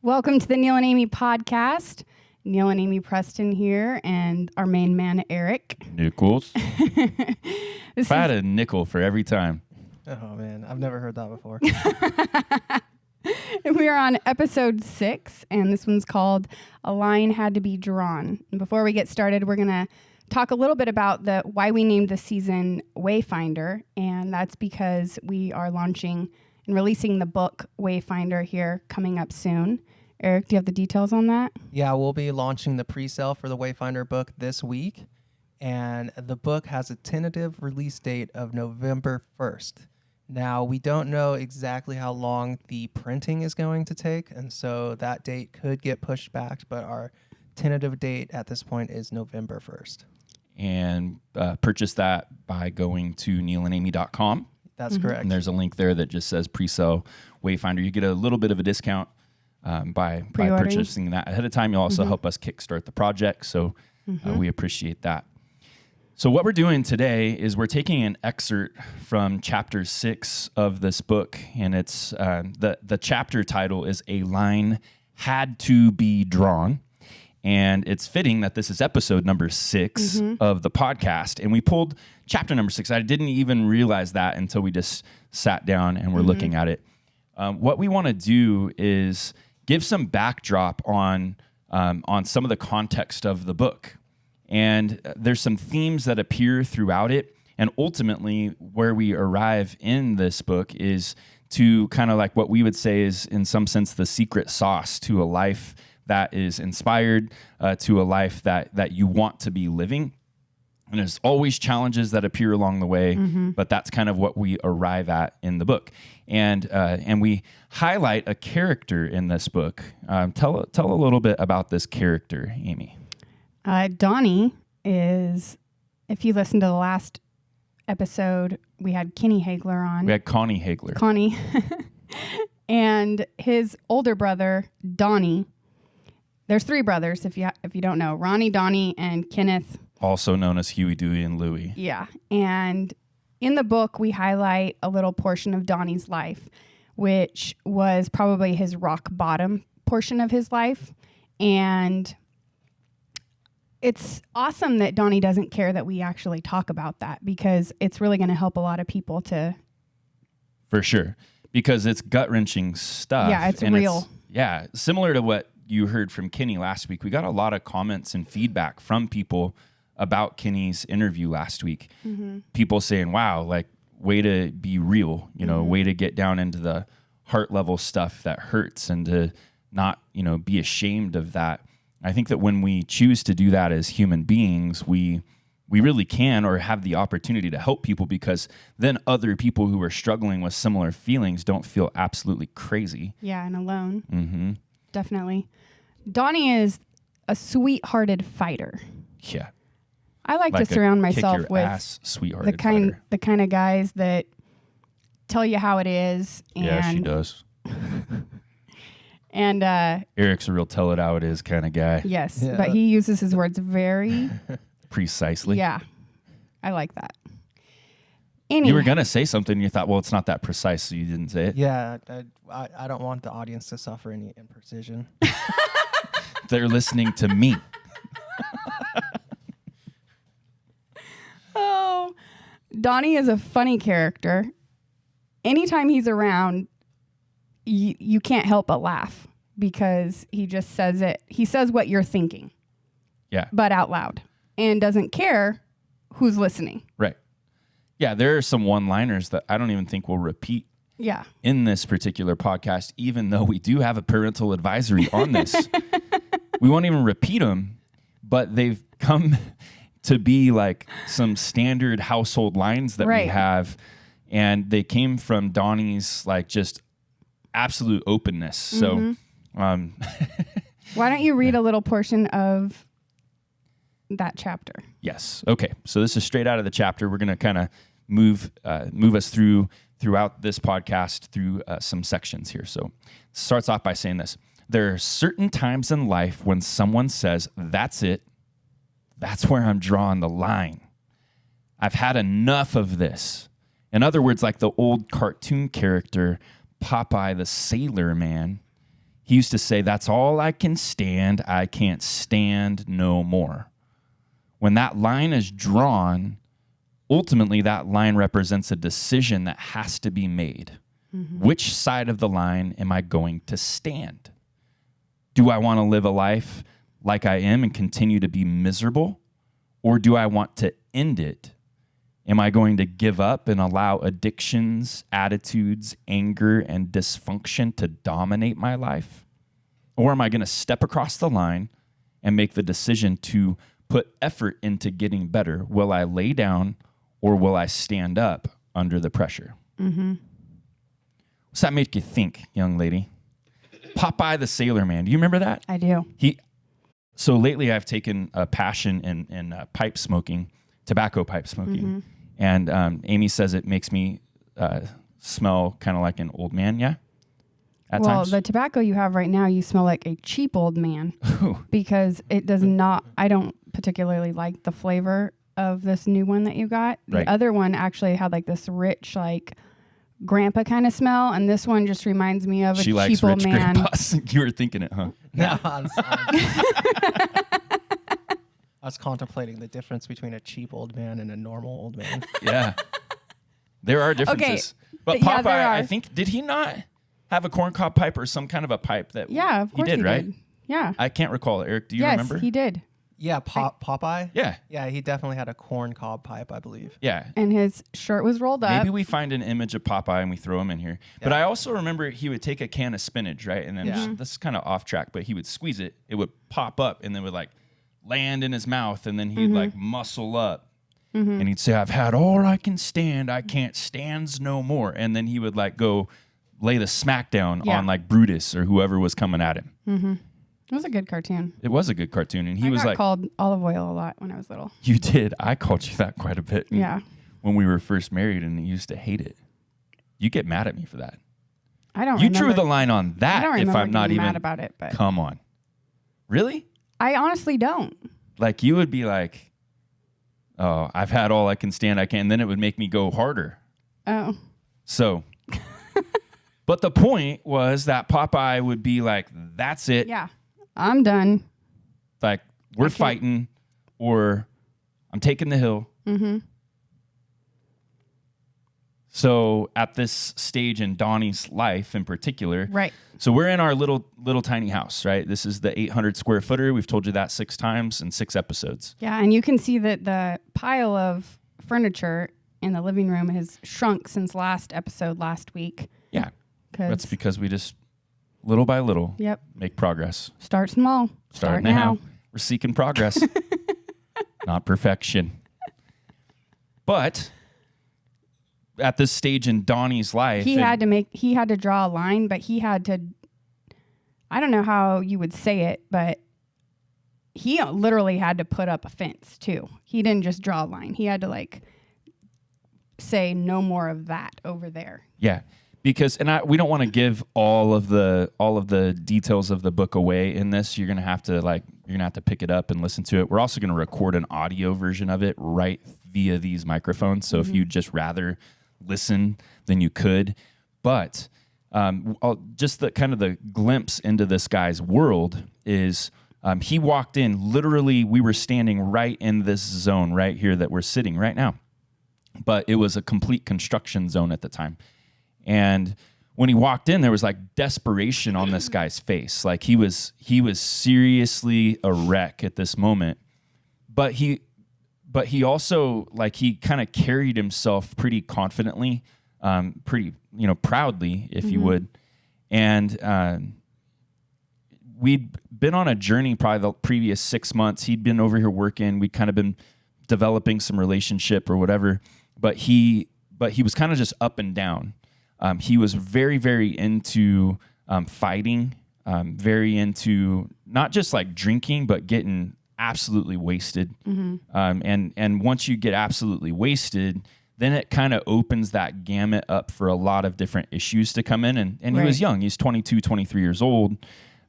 Welcome to the Neal and Amie podcast. Neal and Amie Preston here, and our main man, Erik. Nickels. If I had a nickel for every time. Oh, man. I've never heard that before. We are on episode 6, and this one's called A Line Had to Be Drawn. And before we get started, we're going to talk a little bit about why we named the season Wayfinder, and that's because we are launching and releasing the book Wayfinder here coming up soon. Erik, do you have the details on that? Yeah, we'll be launching the presale for the Wayfinder book this week, and the book has a tentative release date of November 1st. Now, we don't know exactly how long the printing is going to take, and so that date could get pushed back, but our tentative date at this point is November 1st. And purchase that by going to nealandamie.com. That's correct. And there's a link there that just says presale Wayfinder. You get a little bit of a discount by purchasing that ahead of time. You'll also help us kickstart the project, so we appreciate that. So what we're doing today is we're taking an excerpt from chapter 6 of this book, and it's the chapter title is A Line Had to Be Drawn. And it's fitting that this is episode number 6 of the podcast. And we pulled chapter number 6. I didn't even realize that until we just sat down and we're looking at it. What we want to do is give some backdrop on some of the context of the book. And there's some themes that appear throughout it. And ultimately, where we arrive in this book is to kind of like what we would say is, in some sense, the secret sauce to a life that is inspired, to a life that you want to be living. And there's always challenges that appear along the way, but that's kind of what we arrive at in the book. And we highlight a character in this book. Tell a little bit about this character, Amie. Donnie is, if you listen to the last episode, we had Connie Hagler on. We had Connie Hagler. Connie. And his older brother, Donnie. There's 3 brothers, if you don't know. Ronnie, Donnie, and Kenneth. Also known as Huey, Dewey, and Louie. Yeah. And in the book, we highlight a little portion of Donnie's life, which was probably his rock bottom portion of his life. And it's awesome that Donnie doesn't care that we actually talk about that, because it's really going to help a lot of people to... For sure. Because it's gut-wrenching stuff. Yeah, it's real. Similar to what you heard from Kenny last week. We got a lot of comments and feedback from people about Kenny's interview last week. People saying, wow, like, way to be real, way to get down into the heart level stuff that hurts and to not, be ashamed of that. I think that when we choose to do that as human beings, we really can, or have the opportunity to help people, because then other people who are struggling with similar feelings don't feel absolutely crazy. Yeah, and alone. Definitely. Donnie is a sweethearted fighter. Yeah. I like to surround myself with sweethearted the kind of guys that tell you how it is. And yeah, she does. And Erik's a real tell it how it is kind of guy. Yes, but he uses his words very precisely. Yeah, I like that. You were going to say something and you thought, well, it's not that precise, so you didn't say it. Yeah, I don't want the audience to suffer any imprecision. They're listening to me. Oh, Donnie is a funny character. Anytime he's around, you can't help but laugh, because he just says it. He says what you're thinking. Yeah. But out loud, and doesn't care who's listening. Right. Yeah, there are some one-liners that I don't even think we'll repeat in this particular podcast, even though we do have a parental advisory on this. We won't even repeat them, but they've come to be like some standard household lines that we have, and they came from Donnie's like just absolute openness. So why don't you read a little portion of that chapter? Yes. Okay. So this is straight out of the chapter. We're going to kind of move us throughout this podcast through some sections here. So it starts off by saying this: there are certain times in life when someone says, "That's it. That's where I'm drawing the line. I've had enough of this." In other words, like the old cartoon character Popeye the Sailor Man, He used to say, that's all I can stand. I can't stand no more. When that line is drawn, ultimately that line represents a decision that has to be made. Which side of the line am I going to stand? Do I want to live a life like I am and continue to be miserable? Or do I want to end it? Am I going to give up and allow addictions, attitudes, anger, and dysfunction to dominate my life? Or am I going to step across the line and make the decision to put effort into getting better? Will I lay down or will I stand up under the pressure? What's that make you think, young lady? Popeye the Sailor Man. Do you remember that? I do. So lately I've taken a passion in pipe smoking, tobacco pipe smoking. And Amy says it makes me smell kind of like an old man, yeah? At times? The tobacco you have right now, you smell like a cheap old man because it does not, I don't particularly like the flavor of this new one that you got. The other one actually had like this rich, like grandpa kind of smell, and this one just reminds me of a cheap old man. Grandpas. You were thinking it, huh? No, I was contemplating the difference between a cheap old man and a normal old man. Yeah. There are differences. Okay. But Popeye, I think, did he not have a corncob pipe or some kind of a pipe that of course he did, right? Yeah. I can't recall it. Eric, do you remember? Yes, he did. Yeah, Popeye? Yeah. Yeah, he definitely had a corn cob pipe, I believe. Yeah. And his shirt was rolled up. Maybe we find an image of Popeye and we throw him in here. Yeah. But I also remember he would take a can of spinach, right? And then this is kind of off track, but he would squeeze it. It would pop up and then would like land in his mouth, and then he'd like muscle up. And he'd say, I've had all I can stand. I can't stands no more. And then he would like go lay the smackdown on like Brutus or whoever was coming at him. It was a good cartoon. It was a good cartoon. And he was like called olive oil a lot when I was little. You did. I called you that quite a bit. Yeah. When we were first married, and you used to hate it. You get mad at me for that. I don't You remember. drew the line on that. I don't if remember I'm not even mad about it, but come on. Really? I honestly don't. Like you would be like, oh, I've had all I can stand. I can. And then it would make me go harder. Oh. So, but the point was that Popeye would be like, that's it. Yeah. I'm done. Like we're fighting, or I'm taking the hill. So at this stage in Donnie's life in particular, right? So we're in our little tiny house, right? This is the 800 square footer. We've told you that 6 times in 6 episodes. Yeah, and you can see that the pile of furniture in the living room has shrunk since last week. Yeah, that's because we just little by little make progress. Start small. Start now. We're seeking progress, not perfection. But at this stage in Donnie's life, he had to draw a line, but he had to, I don't know how you would say it, but he literally had to put up a fence too. He didn't just draw a line. He had to like say no more of that over there. Yeah. Because we don't want to give all of the details of the book away in this. You're gonna have to pick it up and listen to it. We're also gonna record an audio version of it right via these microphones. So if you'd just rather listen, then you could. But just the kind of the glimpse into this guy's world is he walked in. Literally, we were standing right in this zone right here that we're sitting right now. But it was a complete construction zone at the time. And when he walked in, there was like desperation on this guy's face. Like he was seriously a wreck at this moment. But he also like he kind of carried himself pretty confidently, pretty proudly, if you would. And we'd been on a journey probably the previous 6 months. He'd been over here working. We'd kind of been developing some relationship or whatever. But he was kind of just up and down. He was very, very into fighting, very into not just like drinking, but getting absolutely wasted. And once you get absolutely wasted, then it kind of opens that gamut up for a lot of different issues to come in. And he was young. He's 22, 23 years old.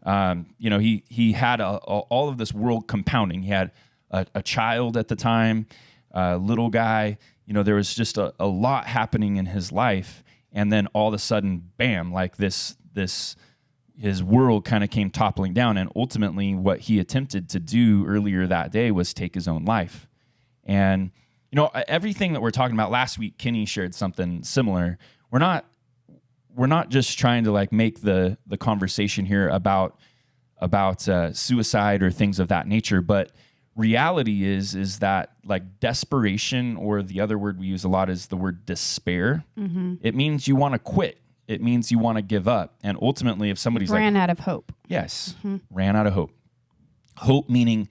He had all of this world compounding. He had a child at the time, a little guy. There was just a lot happening in his life. And then all of a sudden, bam, like this his world kind of came toppling down. And ultimately what he attempted to do earlier that day was take his own life. And, you know, everything that we're talking about last week, Kenny shared something similar. We're not just trying to like make the conversation here about suicide or things of that nature, but reality is that like desperation, or the other word we use a lot is the word despair. Mm-hmm. It means you want to quit. It means you want to give up. And ultimately, if somebody's ran out of hope. Yes, ran out of hope. Hope meaning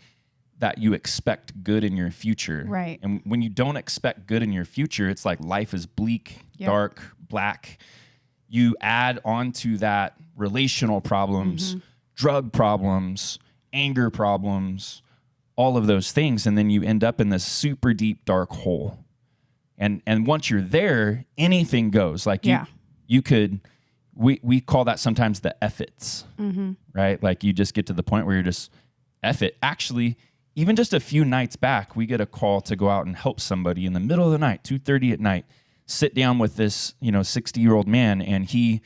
that you expect good in your future. Right. And when you don't expect good in your future, it's like life is bleak, dark, black. You add onto that relational problems, drug problems, anger problems, all of those things, and then you end up in this super deep, dark hole. And once you're there, anything goes. Like you could, we call that sometimes the F-its, right? Like you just get to the point where you're just F-it. Actually, even just a few nights back, we get a call to go out and help somebody in the middle of the night, 2:30 at night, sit down with this, 60-year-old man, and he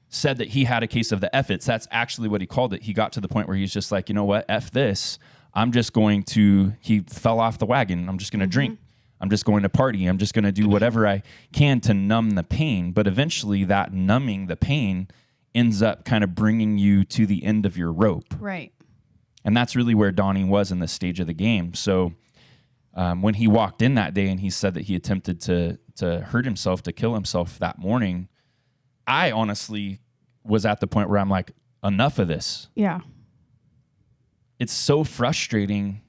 said that he had a case of the F-its. That's actually what he called it. He got to the point where he's just like, you know what, F this. He fell off the wagon. I'm just going to drink. I'm just going to party. I'm just going to do whatever I can to numb the pain. But eventually that numbing the pain ends up kind of bringing you to the end of your rope. Right. And that's really where Donnie was in this stage of the game. So when he walked in that day and he said that he attempted to hurt himself, to kill himself that morning, I honestly was at the point where I'm like, enough of this. Yeah. It's so frustrating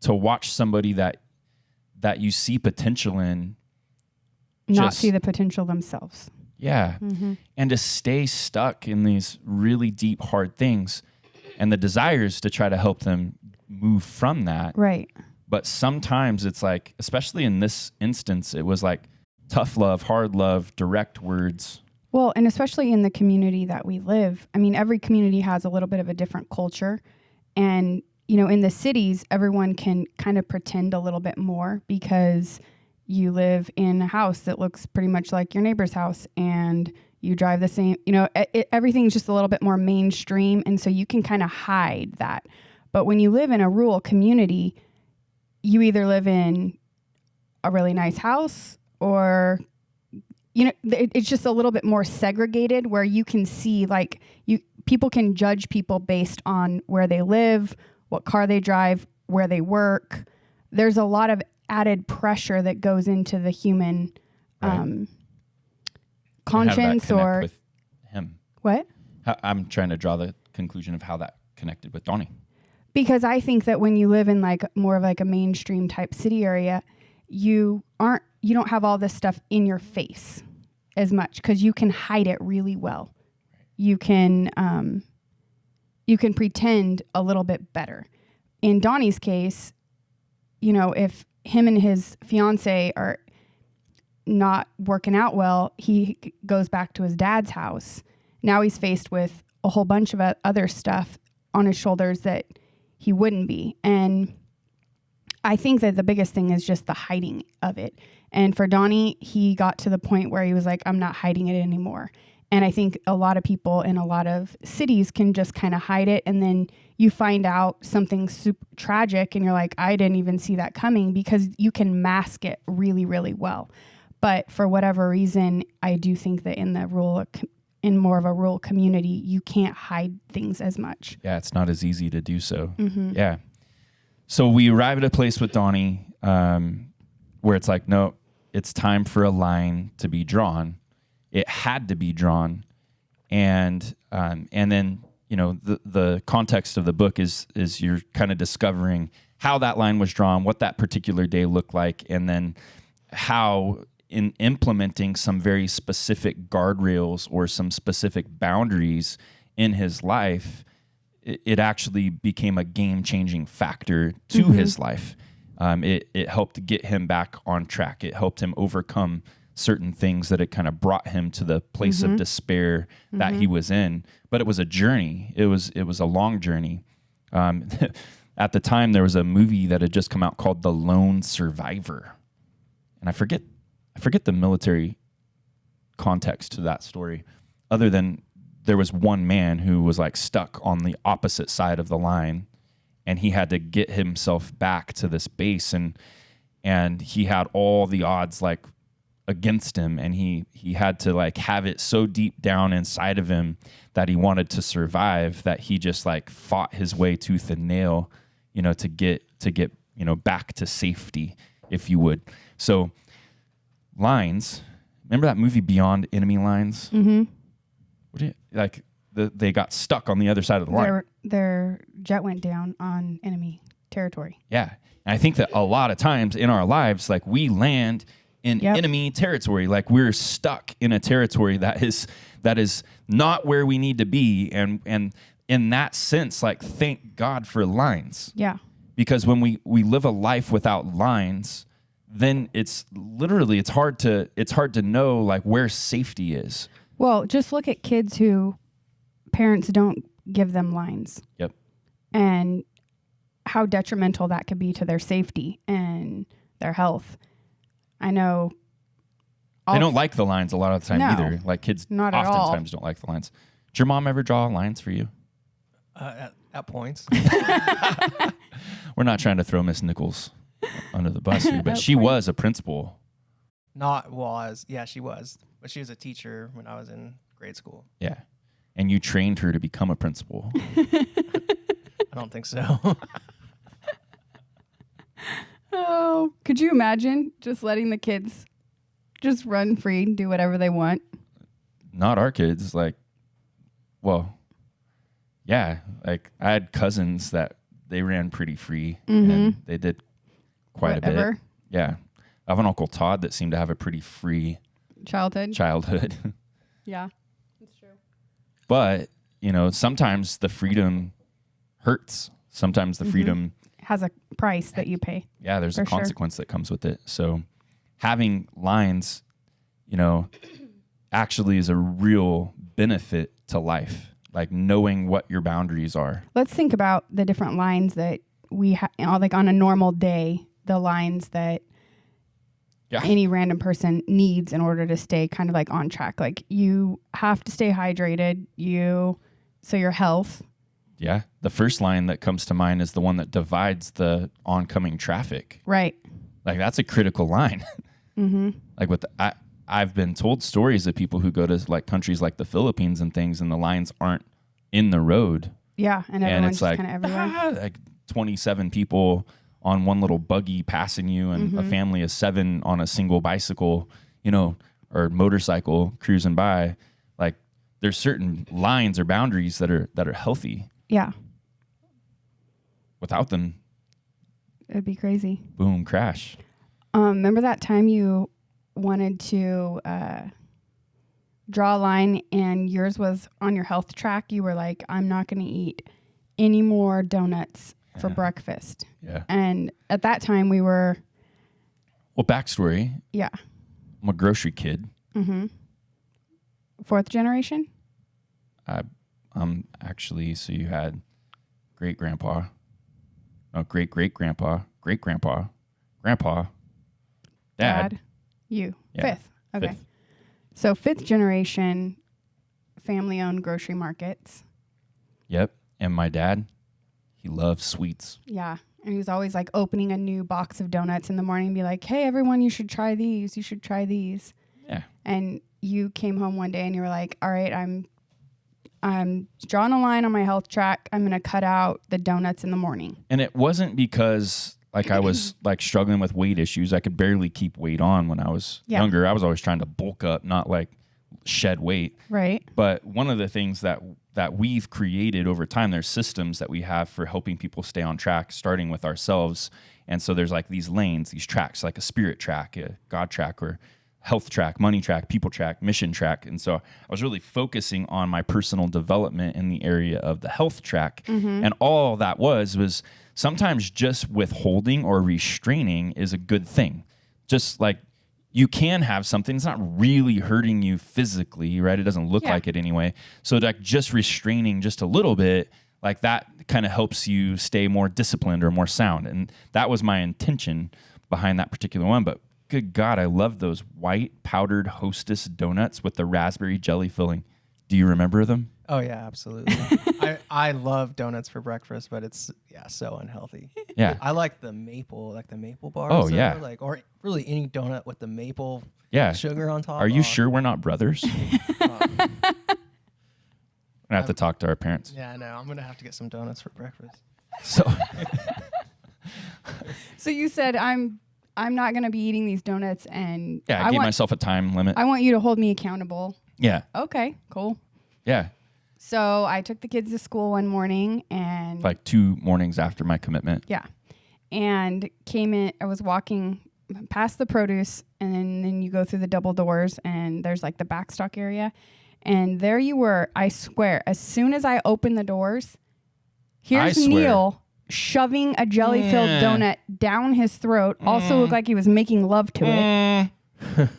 to watch somebody that you see potential in not see the potential themselves. Yeah. And to stay stuck in these really deep, hard things, and the desires to try to help them move from that. Right. But sometimes it's like, especially in this instance, it was like tough love, hard love, direct words. Well, and especially in the community that we live, I mean, every community has a little bit of a different culture. And, in the cities, everyone can kind of pretend a little bit more because you live in a house that looks pretty much like your neighbor's house and you drive the same, everything's just a little bit more mainstream. And so you can kind of hide that. But when you live in a rural community, you either live in a really nice house or, it's just a little bit more segregated where you can see people can judge people based on where they live, what car they drive, where they work. There's a lot of added pressure that goes into the human conscience or with him. What? I'm trying to draw the conclusion of how that connected with Donnie. Because I think that when you live in like more of like a mainstream type city area, you don't have all this stuff in your face as much because you can hide it really well. You can pretend a little bit better. In Donnie's case, if him and his fiance are not working out well, he goes back to his dad's house. Now he's faced with a whole bunch of other stuff on his shoulders that he wouldn't be. And I think that the biggest thing is just the hiding of it. And for Donnie, he got to the point where he was like, I'm not hiding it anymore. And I think a lot of people in a lot of cities can just kind of hide it. And then you find out something super tragic and you're like, I didn't even see that coming, because you can mask it really, really well. But for whatever reason, I do think that in more of a rural community, you can't hide things as much. Yeah, it's not as easy to do so. Mm-hmm. Yeah. So we arrive at a place with Donnie where it's like, no, it's time for a line to be drawn. It had to be drawn. And then, the context of the book is you're kind of discovering how that line was drawn, what that particular day looked like, and then how in implementing some very specific guardrails or some specific boundaries in his life, it actually became a game-changing factor to his life. It helped get him back on track. It helped him overcome certain things that had kind of brought him to the place of despair that he was in. But it was a journey. It was a long journey. At the time, there was a movie that had just come out called The Lone Survivor. And I forget the military context to that story, other than there was one man who was like stuck on the opposite side of the line, and he had to get himself back to this base, and he had all the odds like against him, and he had to like have it so deep down inside of him that he wanted to survive, that he just like fought his way tooth and nail, to get back to safety, if you would. So lines, remember that movie Beyond Enemy Lines? Mm-hmm. They got stuck on the other side of the line. Their jet went down on enemy territory. Yeah. And I think that a lot of times in our lives, like we land in enemy territory, like we're stuck in a territory that is not where we need to be. And in that sense, like thank God for lines. Yeah. Because when we live a life without lines, then it's hard to know like where safety is. Well, just look at kids who parents don't give them lines. Yep. And how detrimental that could be to their safety and their health. I know. They don't like the lines a lot of the time either. Like kids not oftentimes don't like the lines. Did your mom ever draw lines for you? At points. We're not trying to throw Miss Nichols under the bus here, but she was a principal. She was. But she was a teacher when I was in grade school. Yeah. And you trained her to become a principal. I don't think so. Oh, could you imagine just letting the kids just run free and do whatever they want? Not our kids. Like, well, yeah. Like I had cousins that they ran pretty free and they did quite a bit. Yeah. I have an Uncle Todd that seemed to have a pretty free childhood. Yeah, that's true. But, sometimes the freedom hurts. Sometimes the freedom has a price that you pay. Yeah, there's a consequence that comes with it. So having lines, actually is a real benefit to life, like knowing what your boundaries are. Let's think about the different lines that we have, like on a normal day, the lines that any random person needs in order to stay kind of like on track. Like you have to stay hydrated, so your health. Yeah. The first line that comes to mind is the one that divides the oncoming traffic. Right. Like that's a critical line. Like I've been told stories of people who go to like countries like the Philippines and things, and the lines aren't in the road. Yeah. And everyone's just kind of everywhere. Like 27 people on one little buggy passing you, and a family of 7 on a single bicycle, or motorcycle cruising by. Like there's certain lines or boundaries that are healthy. Yeah. Without them, it'd be crazy. Boom, crash. Remember that time you wanted to draw a line and yours was on your health track? You were like, I'm not going to eat any more donuts for breakfast. Yeah. And at that time we were... Well, backstory. Yeah. I'm a grocery kid. 4th generation? Actually, so you had great-grandpa, great-great-grandpa, great-grandpa, grandpa, dad. You. Yeah, 5th. Okay. 5th. So 5th generation family-owned grocery markets. Yep. And my dad, he loves sweets. Yeah. And he was always like opening a new box of donuts in the morning and be like, hey, everyone, you should try these. You should try these. Yeah. And you came home one day and you were like, all right, I'm drawing a line on my health track. I'm going to cut out the donuts in the morning. And it wasn't because like I was like struggling with weight issues. I could barely keep weight on when I was younger. I was always trying to bulk up, not like shed weight. Right. But one of the things that we've created over time, there's systems that we have for helping people stay on track, starting with ourselves. And so there's like these lanes, these tracks, like a spirit track, a God track, or health track, money track, people track, mission track. And so I was really focusing on my personal development in the area of the health track. And all that was sometimes just withholding or restraining is a good thing. Just like you can have something that's not really hurting you physically, right? It doesn't look like it anyway. So like just restraining just a little bit, like that kind of helps you stay more disciplined or more sound. And that was my intention behind that particular one. But good God, I love those white powdered Hostess donuts with the raspberry jelly filling. Do you remember them? Oh yeah, absolutely. I love donuts for breakfast, but it's so unhealthy. Yeah. I like the maple bars. Oh, yeah. Or really any donut with the maple sugar on top. Are you sure we're not brothers? I have to talk to our parents. Yeah, no, I'm gonna have to get some donuts for breakfast. So So you said I'm not going to be eating these donuts, and I gave myself a time limit. I want you to hold me accountable. Yeah. Okay, cool. Yeah. So I took the kids to school one morning, and Like 2 mornings after my commitment. yeah, and came in. I was walking past the produce, and then you go through the double doors, and there's like the backstock area, and there you were. I swear, as soon as I opened the doors, here's Neal shoving a jelly-filled donut down his throat. Also looked like he was making love to it.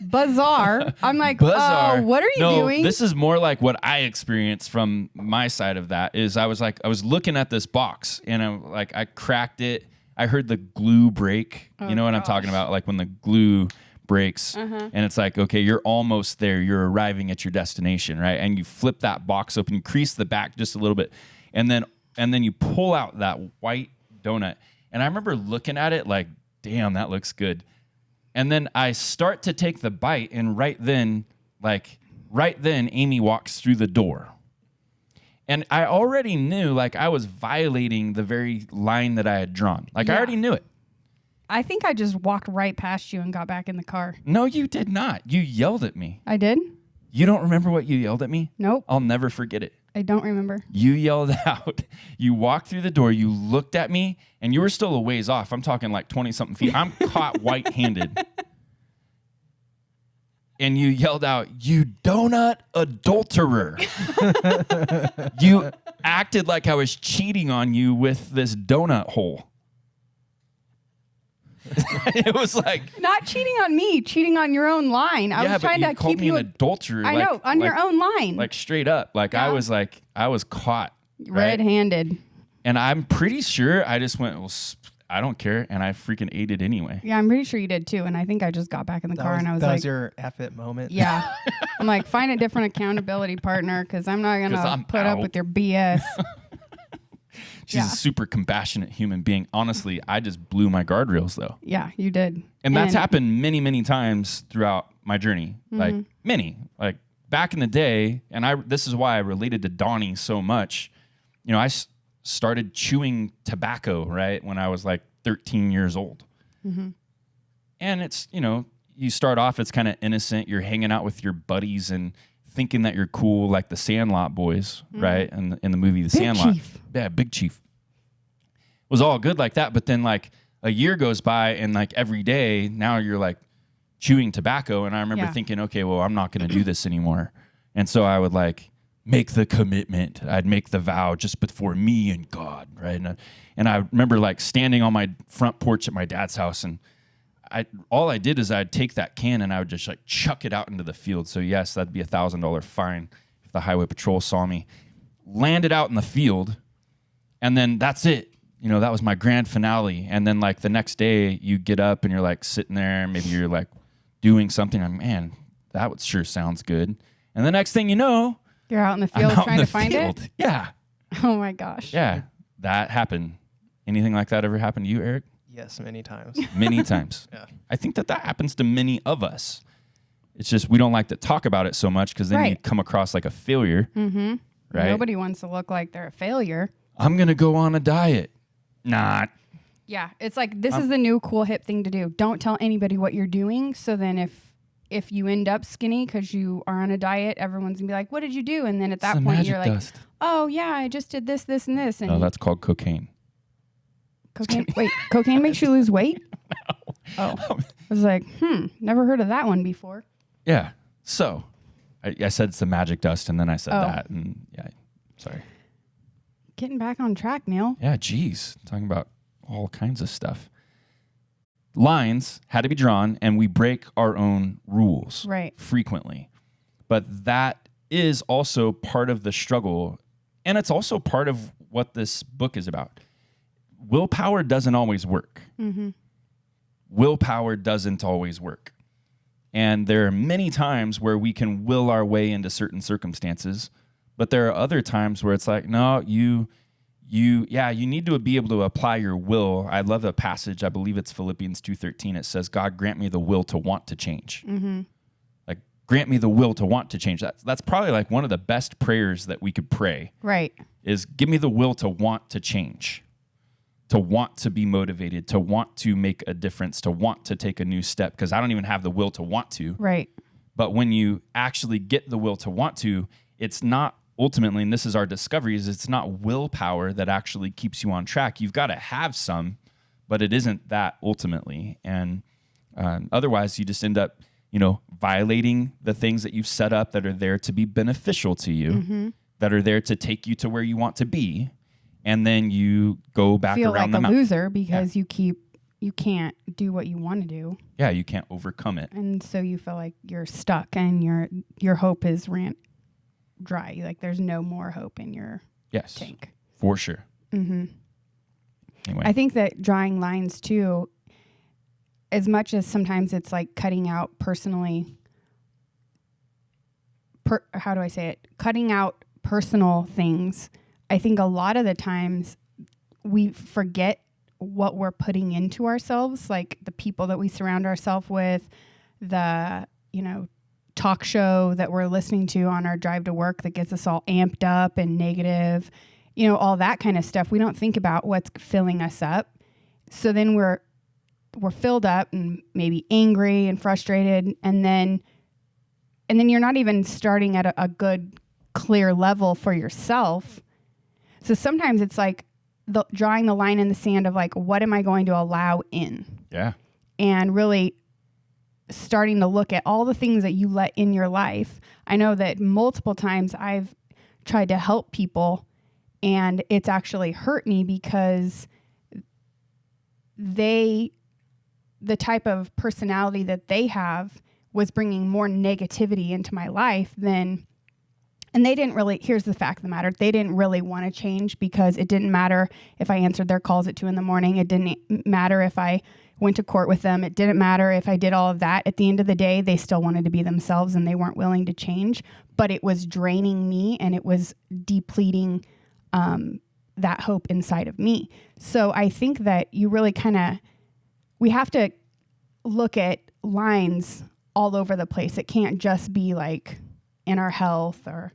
Bizarre. I'm like, Bizarre. what are you doing? This is more like what I experienced from my side of that. Is I was looking at this box, and I cracked it. I heard the glue break. You know what I'm talking about? Like when the glue breaks, and it's like, okay, you're almost there. You're arriving at your destination, right? And you flip that box open, you crease the back just a little bit, and then you pull out that white donut. And I remember looking at it like, damn, that looks good. And then I start to take the bite, and right then, Amy walks through the door. And I already knew, like, I was violating the very line that I had drawn. Like, I already knew it. I think I just walked right past you and got back in the car. No, you did not. You yelled at me. I did? You don't remember what you yelled at me? Nope. I'll never forget it. I don't remember. You yelled out. You walked through the door. You looked at me, and you were still a ways off. I'm talking like 20-something feet. I'm caught white-handed. And you yelled out, "You donut adulterer." You acted like I was cheating on you with this donut hole. It was like, not cheating on me, cheating on your own line. I was trying to keep you an adulterer. I know, on your own line. Like straight up. Like I was caught. Red-handed. Right? And I'm pretty sure I just went, well, I don't care, and I freaking ate it anyway. Yeah, I'm pretty sure you did too. And I think I just got back in the car and I was like, that was your F it moment. Yeah. I'm like, find a different accountability partner because I'm not gonna put up with your BS. She's a super compassionate human being. Honestly, I just blew my guardrails though. Yeah, you did. And that's happened many, many times throughout my journey. Like many. Like back in the day, and this is why I related to Donnie so much. You know, I started chewing tobacco, right, when I was like 13 years old. Mm-hmm. And it's, you know, you start off, it's kind of innocent. You're hanging out with your buddies and thinking that you're cool, like the Sandlot boys, right? And in the movie The Sandlot. Chief. Yeah, Big Chief. It was all good like that, but then like a year goes by and like every day, now you're like chewing tobacco. And I remember thinking, okay, well, I'm not going to do this anymore. And so I would like make the commitment. I'd make the vow just before me and God, right? And I remember like standing on my front porch at my dad's house, and all I did is I'd take that can and I would just like chuck it out into the field. So yes, that'd be $1,000 fine if the highway patrol saw me. Land it out in the field, and then that's it. You know, that was my grand finale. And then like the next day you get up and you're like sitting there, maybe you're like doing something. I'm, man, that sure sounds good. And the next thing you know, you're out in the field trying to find it? Yeah. Oh my gosh. Yeah, that happened. Anything like that ever happened to you, Eric? Yes, many times. Many times. Yeah. I think that happens to many of us. It's just we don't like to talk about it so much because then you come across like a failure. Mm-hmm. Right? Nobody wants to look like they're a failure. I'm going to go on a diet. Not. Yeah, it's like this is the new cool hip thing to do. Don't tell anybody what you're doing. So then if you end up skinny because you are on a diet, everyone's going to be like, what did you do? And then at that point, you're like, oh, yeah, I just did this, this, and this. And no, that's called cocaine. Cocaine? Wait, cocaine makes you lose weight? No. Oh. I was like, never heard of that one before. Yeah. So I said it's the magic dust, and then I said that. And yeah, sorry. Getting back on track, Neal. Yeah, geez. Talking about all kinds of stuff. Lines had to be drawn, and we break our own rules frequently. But that is also part of the struggle, and it's also part of what this book is about. Willpower doesn't always work. Mm-hmm. Willpower doesn't always work. And there are many times where we can will our way into certain circumstances, but there are other times where it's like, no, you need to be able to apply your will. I love a passage. I believe it's Philippians 2:13. It says, God, grant me the will to want to change. Mm-hmm. Like, grant me the will to want to change. That's probably like one of the best prayers that we could pray. Right. Is give me the will to want to change, to want to be motivated, to want to make a difference, to want to take a new step, because I don't even have the will to want to. Right. But when you actually get the will to want to, it's not ultimately, and this is our discovery, is it's not willpower that actually keeps you on track. You've got to have some, but it isn't that ultimately. And otherwise, you just end up, violating the things that you've set up that are there to be beneficial to you, mm-hmm. that are there to take you to where you want to be. And then you go back feel around like the a loser because you can't do what you want to do. Yeah, you can't overcome it. And so you feel like you're stuck and your hope is ran dry. Like there's no more hope in your tank. For sure. Mm-hmm. Anyway. I think that drawing lines too, as much as sometimes it's like cutting out personally, cutting out personal things. I think a lot of the times we forget what we're putting into ourselves, like the people that we surround ourselves with, the, talk show that we're listening to on our drive to work that gets us all amped up and negative, all that kind of stuff. We don't think about what's filling us up. So then we're filled up and maybe angry and frustrated. And then you're not even starting at a good, clear level for yourself. So sometimes it's like drawing the line in the sand of like, what am I going to allow in? Yeah. And really starting to look at all the things that you let in your life. I know that multiple times I've tried to help people and it's actually hurt me because the type of personality that they have was bringing more negativity into my life and they didn't really, here's the fact of the matter, they didn't really want to change because it didn't matter if I answered their calls at 2 a.m. It didn't matter if I went to court with them. It didn't matter if I did all of that. At the end of the day, they still wanted to be themselves and they weren't willing to change, but it was draining me and it was depleting that hope inside of me. So I think that you really we have to look at lines all over the place. It can't just be like in our health or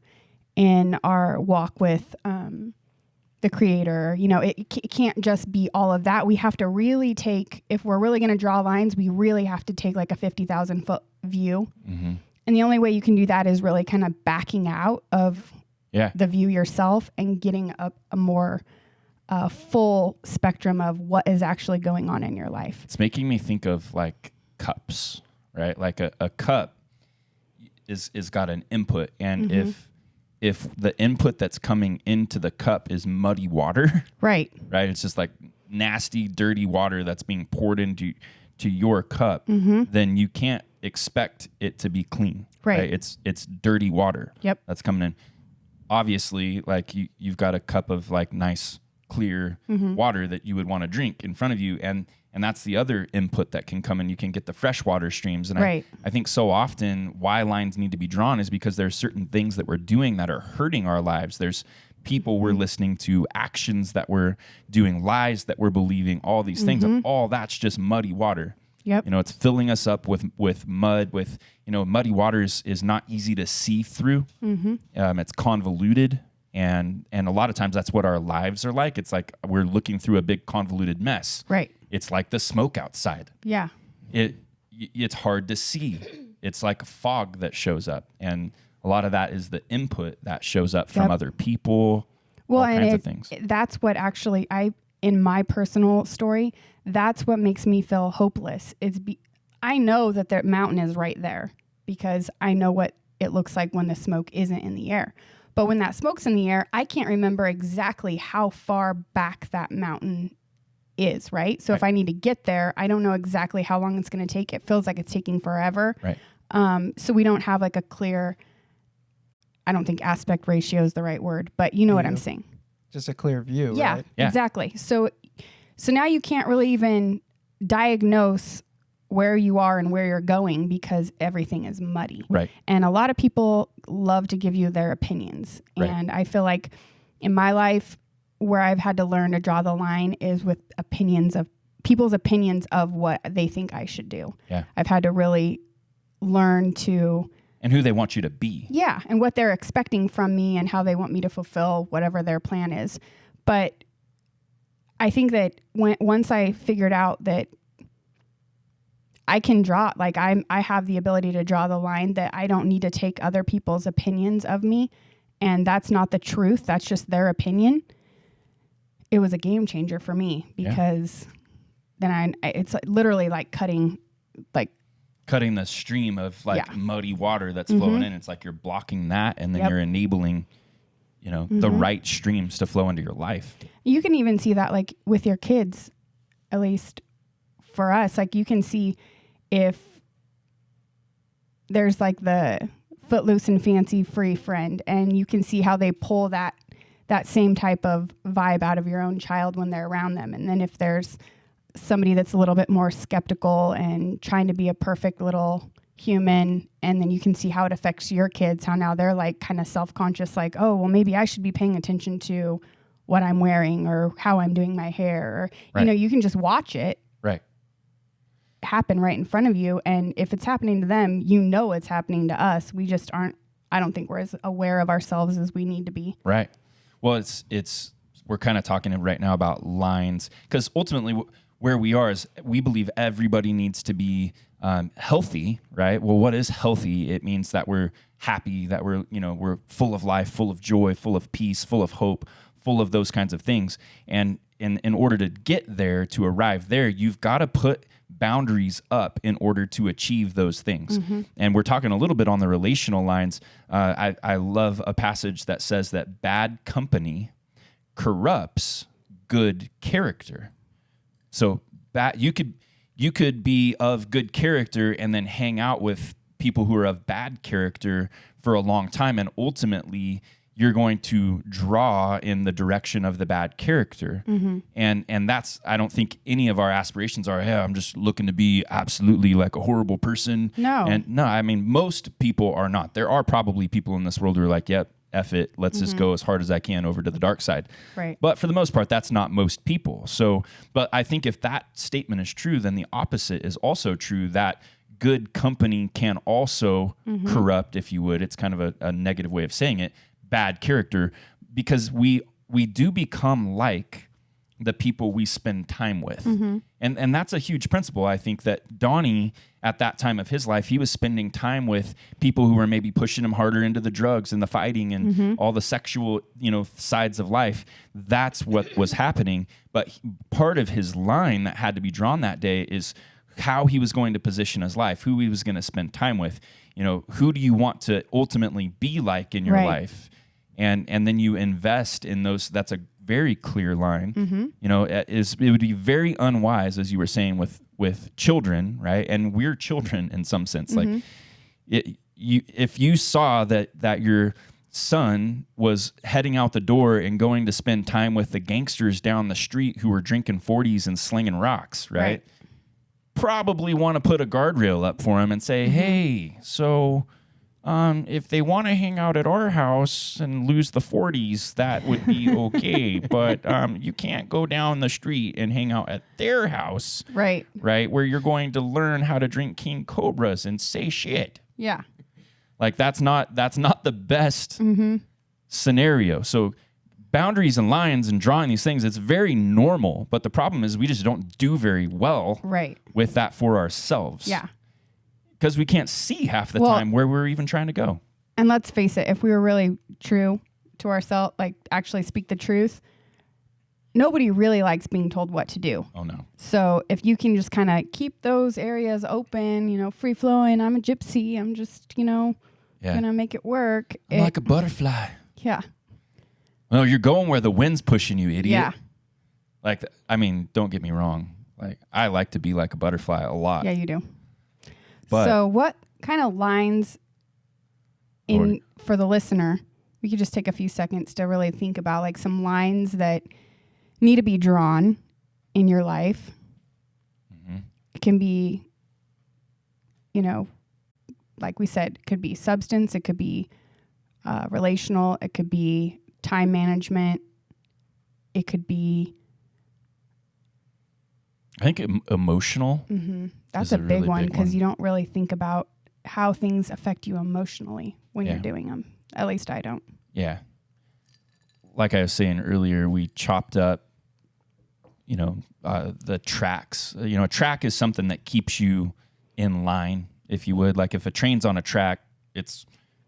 in our walk with the Creator. It can't just be all of that. We have to really if we're really going to draw lines, we really have to take like a 50,000 foot view. Mm-hmm. And the only way you can do that is really kind of backing out of the view yourself and getting a more full spectrum of what is actually going on in your life. It's making me think of like cups, right? Like a cup is got an input, and mm-hmm. if the input that's coming into the cup is muddy water, right, it's just like nasty, dirty water that's being poured into your cup, mm-hmm. then you can't expect it to be clean, right? It's dirty water, that's coming in. Obviously, like you've got a cup of like nice, clear mm-hmm. water that you would want to drink in front of you, and that's the other input that can come in. You can get the freshwater streams. And I think so often why lines need to be drawn is because there's certain things that we're doing that are hurting our lives. There's people we're listening to, actions that we're doing, lies that we're believing, all these things. Mm-hmm. And all that's just muddy water. Yep. It's filling us up with mud, muddy water is not easy to see through. Mm-hmm. It's convoluted. And a lot of times that's what our lives are like. It's like we're looking through a big convoluted mess. Right. It's like the smoke outside. Yeah. It's hard to see. It's like a fog that shows up. And a lot of that is the input that shows up from other people, all kinds of things. That's what actually in my personal story, that's what makes me feel hopeless. I know that the mountain is right there because I know what it looks like when the smoke isn't in the air. But when that smoke's in the air, I can't remember exactly how far back that mountain is, right? So if I need to get there, I don't know exactly how long it's going to take. It feels like it's taking forever. Right. So we don't have like a clear, I don't think aspect ratio is the right word, but you know what I'm saying. Just a clear view, right? Yeah, exactly. So now you can't really even diagnose where you are and where you're going because everything is muddy. Right. And a lot of people love to give you their opinions. Right. And I feel like in my life, where I've had to learn to draw the line is with people's opinions of what they think I should do. Yeah. I've had to really learn to... And who they want you to be. Yeah, and what they're expecting from me and how they want me to fulfill whatever their plan is. But I think that once I figured out that I can draw, like I have the ability to draw the line, that I don't need to take other people's opinions of me, and that's not the truth, that's just their opinion. It was a game changer for me because then it's literally like cutting the stream of muddy water that's flowing in. It's like you're blocking that, and then you're enabling, the right streams to flow into your life. You can even see that like with your kids, at least for us, like you can see if there's like the footloose and fancy free friend, and you can see how they pull that same type of vibe out of your own child when they're around them. And then if there's somebody that's a little bit more skeptical and trying to be a perfect little human, and then you can see how it affects your kids, how now they're like kind of self-conscious, like, oh, well, maybe I should be paying attention to what I'm wearing or how I'm doing my hair. Or, you can just watch it happen right in front of you. And if it's happening to them, it's happening to us. We just I don't think we're as aware of ourselves as we need to be. Right. Well, we're kind of talking right now about lines, because ultimately where we are is we believe everybody needs to be healthy, right? Well, what is healthy? It means that we're happy, that we're full of life, full of joy, full of peace, full of hope, full of those kinds of things. And in order to get there, to arrive there, you've got to put boundaries up in order to achieve those things. Mm-hmm. And we're talking a little bit on the relational lines. I love a passage that says that bad company corrupts good character. So you could be of good character and then hang out with people who are of bad character for a long time, and ultimately you're going to draw in the direction of the bad character. Mm-hmm. And that's, I don't think any of our aspirations are, hey, I'm just looking to be absolutely like a horrible person. No. And no, I mean, most people are not. There are probably people in this world who are like, yep, F it, let's just go as hard as I can over to the dark side. Right. But for the most part, that's not most people. So, but I think if that statement is true, then the opposite is also true, that good company can also corrupt, if you would. It's kind of a negative way of saying it, bad character, because we do become like the people we spend time with. Mm-hmm. And that's a huge principle. I think that Donnie, at that time of his life, he was spending time with people who were maybe pushing him harder into the drugs and the fighting and all the sexual, sides of life. That's what was happening. But part of his line that had to be drawn that day is how he was going to position his life, who he was going to spend time with. Who do you want to ultimately be like in your life? And then you invest in those. That's a very clear line. Mm-hmm. It would be very unwise, as you were saying, with children, right? And we're children in some sense. Mm-hmm. Like, if you saw that your son was heading out the door and going to spend time with the gangsters down the street who were drinking 40s and slinging rocks, right? Probably want to put a guardrail up for him and say, hey, so if they want to hang out at our house and lose the 40s, that would be okay. But you can't go down the street and hang out at their house. Right. Right? Where you're going to learn how to drink King Cobras and say shit. Yeah. Like that's not the best scenario. So boundaries and lines and drawing these things, it's very normal. But the problem is we just don't do very well with that for ourselves. Yeah. Because we can't see half the time where we're even trying to go. And let's face it, if we were really true to ourselves, like actually speak the truth, nobody really likes being told what to do. Oh, no. So if you can just kind of keep those areas open, free flowing, I'm a gypsy, I'm just, going to make it work. I'm like a butterfly. Yeah. Well, you're going where the wind's pushing you, idiot. Yeah. Like, don't get me wrong. Like, I like to be like a butterfly a lot. Yeah, you do. But so what kind of lines for the listener, we could just take a few seconds to really think about like some lines that need to be drawn in your life. Mm-hmm. It can be like we said, it could be substance, it could be relational, it could be time management, it could be... I think emotional. That's a big one, because you don't really think about how things affect you emotionally when you're doing them. At least I don't. Yeah. Like I was saying earlier, we chopped up, the tracks. A track is something that keeps you in line, if you would. Like if a train's on a track, it's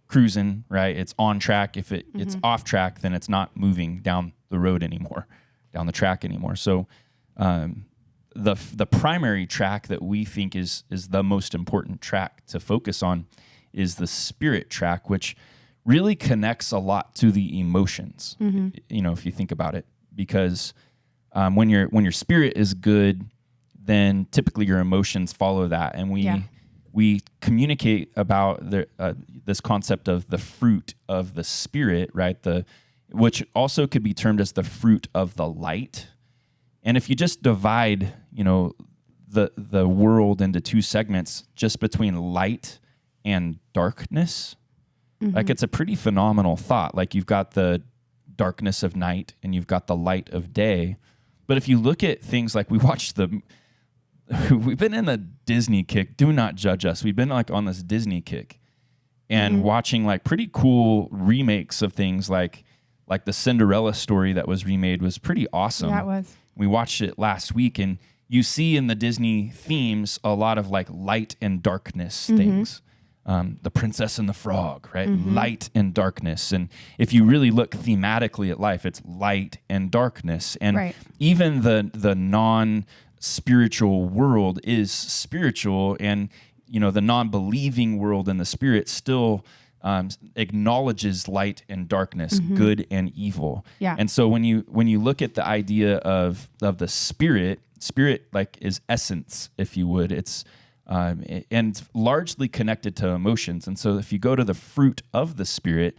cruising, right? It's on track. If it's off track, then it's not moving down the road anymore, down the track anymore. So the primary track that we think is the most important track to focus on is the spirit track, which really connects a lot to the emotions, if you think about it, because when your spirit is good, then typically your emotions follow that. And we communicate about this concept of the fruit of the spirit, right? Which also could be termed as the fruit of the light. And if you just divide, the world into two segments, just between light and darkness, like it's a pretty phenomenal thought. Like you've got the darkness of night and you've got the light of day. But if you look at things like we've been in the Disney kick. Do not judge us. We've been like on this Disney kick and watching like pretty cool remakes of things like the Cinderella story that was remade was pretty awesome. That was. We watched it last week, and you see in the Disney themes a lot of like light and darkness things. The Princess and the Frog, right? Light and darkness. And if you really look thematically at life, it's light and darkness. And even the non-spiritual world is spiritual, and the non-believing world in the spirit still acknowledges light and darkness, good and evil. Yeah. And so when you look at the idea of the spirit like is essence, if you would. It's and largely connected to emotions. And so if you go to the fruit of the spirit,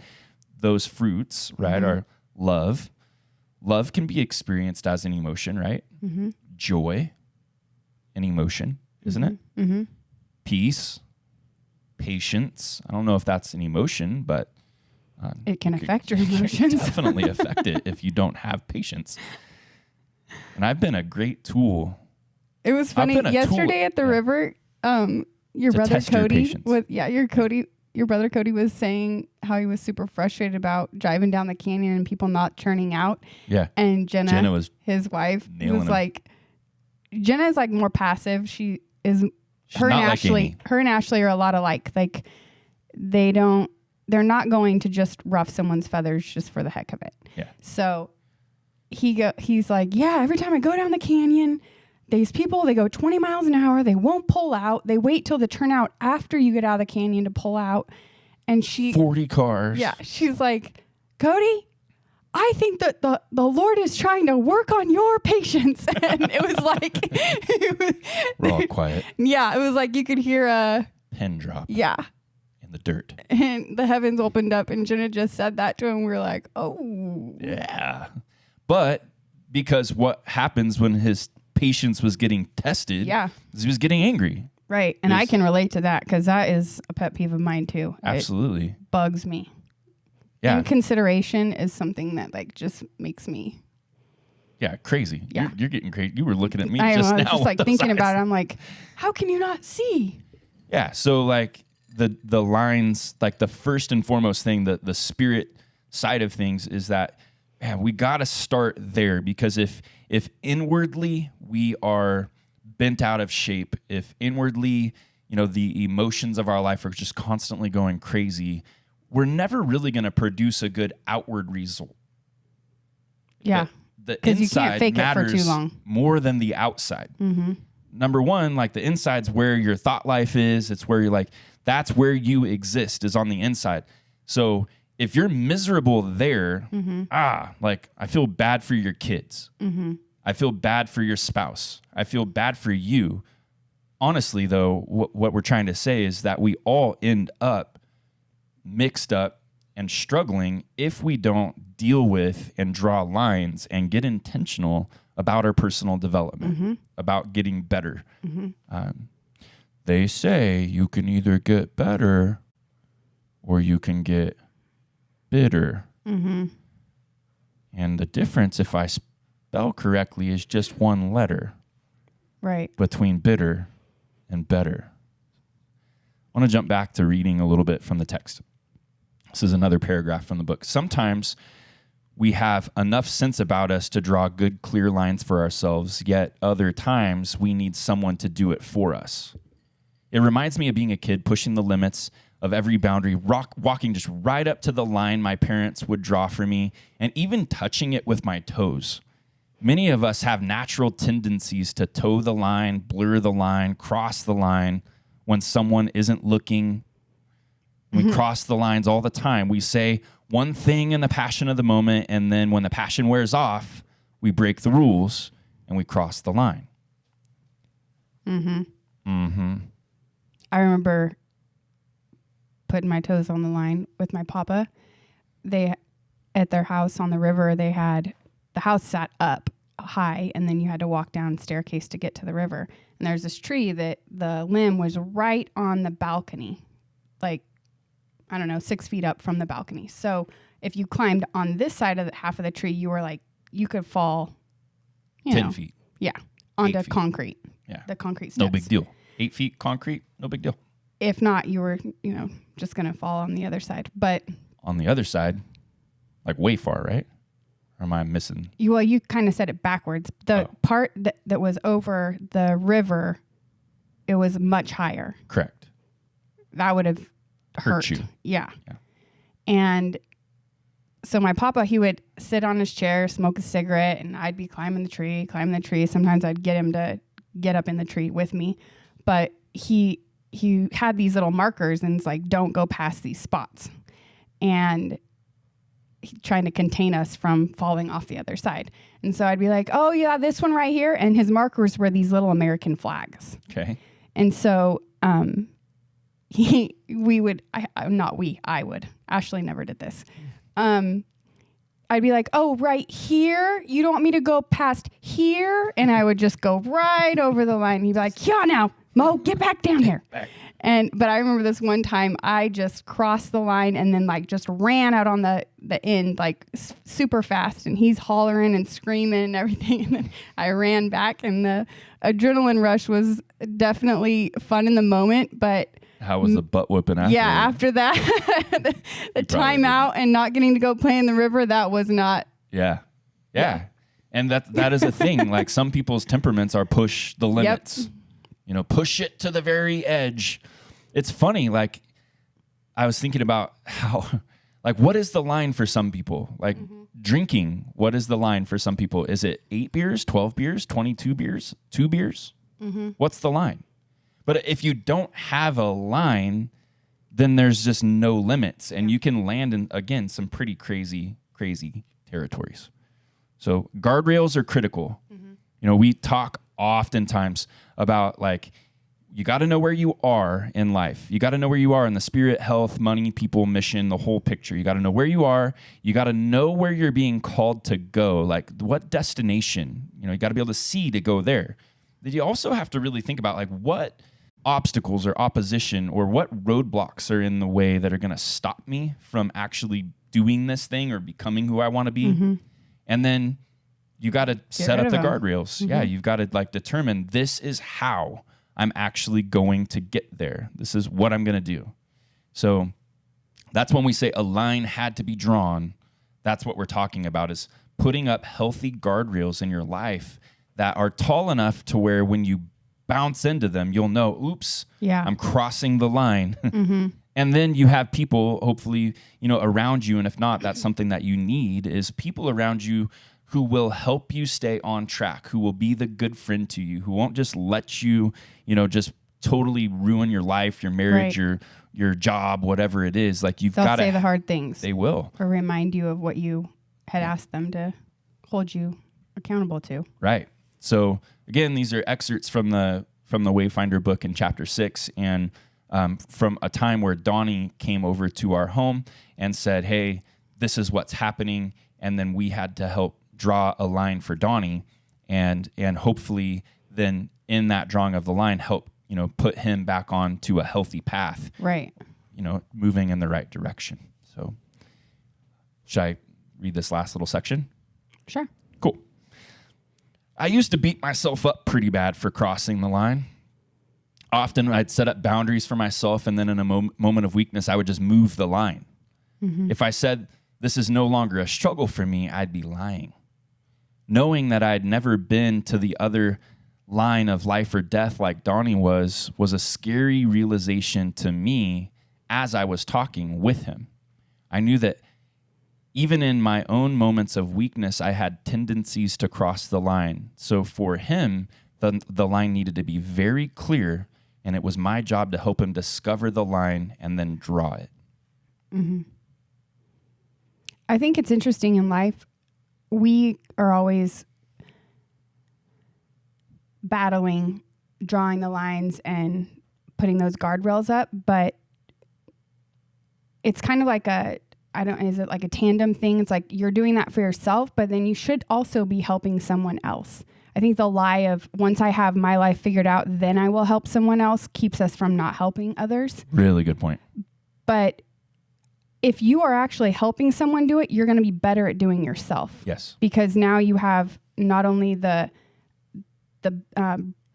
those fruits, right, are love. Love can be experienced as an emotion, right? Joy, an emotion, isn't it? Peace, patience. I don't know if that's an emotion, but it can affect your emotions. Definitely affect it if you don't have patience. And I've been a great tool. It was funny yesterday at the river. Your brother Cody your brother Cody was saying how he was super frustrated about driving down the canyon and people not turning out. Yeah. And Jenna was his wife was like, Jenna is like more passive. She is. Her and Ashley are a lot alike. Like they're not going to just ruff someone's feathers just for the heck of it. Yeah. So he's like, yeah, every time I go down the canyon, these people, they go 20 miles an hour. They won't pull out. They wait till the turnout after you get out of the canyon to pull out. And 40 cars. Yeah. She's like, Cody, I think that the Lord is trying to work on your patience. And it was like... We're all quiet. Yeah, it was like you could hear a... pin drop. Yeah. In the dirt. And the heavens opened up and Jenna just said that to him. We were like, oh. Yeah. But because what happens when his patience was getting tested, is he was getting angry. Right. And I can relate to that because that is a pet peeve of mine too. Absolutely. It bugs me. Yeah. Inconsideration is something that like just makes me. Yeah, crazy. Yeah. You're getting crazy. You were looking at me I just now. I was just like thinking about it. I'm like, how can you not see? Yeah. So like the lines, like the first and foremost thing, the spirit side of things is that we got to start there, because if inwardly we are bent out of shape, if inwardly, the emotions of our life are just constantly going crazy, we're never really going to produce a good outward result. Yeah. The inside you can't fake matters it for too long. More than the outside. Number one, like the inside's where your thought life is. It's where you're like, that's where you exist, is on the inside. So if you're miserable there, like I feel bad for your kids. I feel bad for your spouse. I feel bad for you. Honestly, though, what we're trying to say is that we all end up mixed up and struggling if we don't deal with and draw lines and get intentional about our personal development, about getting better. they say you can either get better or you can get bitter. Mm-hmm. And the difference, if I spell correctly, is just one letter. Right. Between bitter and better. I want to jump back to reading a little bit from the text. This is another paragraph from the book. Sometimes we have enough sense about us to draw good, clear lines for ourselves, yet other times we need someone to do it for us. It reminds me of being a kid pushing the limits of every boundary, walking just right up to the line my parents would draw for me, and even touching it with my toes. Many of us have natural tendencies to toe the line, blur the line, cross the line when someone isn't looking. We cross the lines all the time. We say one thing in the passion of the moment, and then when the passion wears off, we break the rules and we cross the line. I remember putting my toes on the line with my papa. They, at their house on the river, they had, the house sat up high, and then you had to walk down staircase to get to the river. And there's this tree that the limb was right on the balcony, like, I don't know, 6 feet up from the balcony. So if you climbed on this side of the half of the tree, you were like, you could fall 10 feet. Yeah. Onto 8 feet. concrete. Yeah. The concrete steps. No big deal. 8 feet concrete, no big deal. If not, you were, just going to fall on the other side. But on the other side, like way far, right? Or am I missing? You kind of said it backwards. The part that was over the river, it was much higher. Correct. That would have hurt you. Yeah. And so my papa, he would sit on his chair, smoke a cigarette, and I'd be climbing the tree. Sometimes I'd get him to get up in the tree with me. But he had these little markers, and it's like, don't go past these spots. And trying to contain us from falling off the other side. And so I'd be like, oh yeah, this one right here. And his markers were these little American flags. Okay. And so I would. Ashley never did this. I'd be like, oh, right here? You don't want me to go past here? And I would just go right over the line. He'd be like, yeah, now, Mo, get back down here. But I remember this one time I just crossed the line and then like just ran out on the end like super fast, and he's hollering and screaming and everything. And then I ran back, and the adrenaline rush was definitely fun in the moment, but how was the butt whipping after? Yeah, after that, the timeout and not getting to go play in the river, that was not. Yeah. And that is a thing. Like, some people's temperaments are push the limits. Yep. Push it to the very edge. It's funny. Like, I was thinking about how, like, what is the line for some people? Like, drinking, what is the line for some people? Is it 8 beers, 12 beers, 22 beers, 2 beers? What's the line? But if you don't have a line, then there's just no limits, and you can land in, again, some pretty crazy territories. So guardrails are critical. We talk oftentimes about, like, you got to know where you are in life. You got to know where you are in the spirit, health, money, people, mission, the whole picture. You got to know where you are. You got to know where you're being called to go, like what destination. You got to be able to see to go there. Then you also have to really think about, like, what obstacles or opposition or what roadblocks are in the way that are going to stop me from actually doing this thing or becoming who I want to be. And then you got to set up the guardrails. Yeah, you've got to, like, determine, this is how I'm actually going to get there. This is what I'm going to do. So that's when we say a line had to be drawn. That's what we're talking about, is putting up healthy guardrails in your life that are tall enough to where when you bounce into them, you'll know, oops, I'm crossing the line. And then you have people, hopefully, around you. And if not, that's something that you need, is people around you who will help you stay on track, who will be the good friend to you, who won't just let you, just totally ruin your life, your marriage, your job, whatever it is. Like, you've got to say the hard things. They will. Or remind you of what you had asked them to hold you accountable to. Right. So again, these are excerpts from the Wayfinder book in chapter 6, and from a time where Donnie came over to our home and said, hey, this is what's happening. And then we had to help draw a line for Donnie, and hopefully then in that drawing of the line help put him back onto a healthy path. Right. Moving in the right direction. So should I read this last little section? Sure. Cool. I used to beat myself up pretty bad for crossing the line. Often I'd set up boundaries for myself, and then in a moment of weakness, I would just move the line. Mm-hmm. If I said, this is no longer a struggle for me, I'd be lying. Knowing that I'd never been to the other line of life or death like Donnie was a scary realization to me as I was talking with him. I knew that even in my own moments of weakness, I had tendencies to cross the line. So for him, the line needed to be very clear, and it was my job to help him discover the line and then draw it. Mm-hmm. I think it's interesting in life. We are always battling, drawing the lines and putting those guardrails up, but it's kind of like is it like a tandem thing? It's like you're doing that for yourself, but then you should also be helping someone else. I think the lie of once I have my life figured out, then I will help someone else keeps us from not helping others. Really good point. But if you are actually helping someone do it, you're going to be better at doing yourself. Yes. Because now you have not only the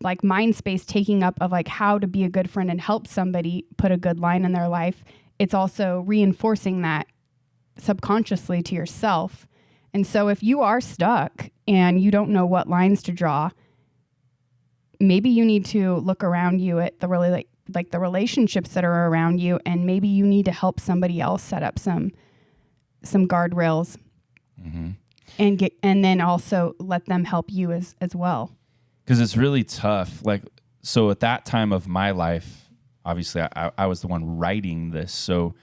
like mind space taking up of like how to be a good friend and help somebody put a good line in their life. It's also reinforcing that subconsciously to yourself. And so if you are stuck and you don't know what lines to draw, maybe you need to look around you at the really like the relationships that are around you, and maybe you need to help somebody else set up some guardrails. Mm-hmm. and then also let them help you as well. Because it's really tough. Like, so at that time of my life, obviously I was the one writing this. So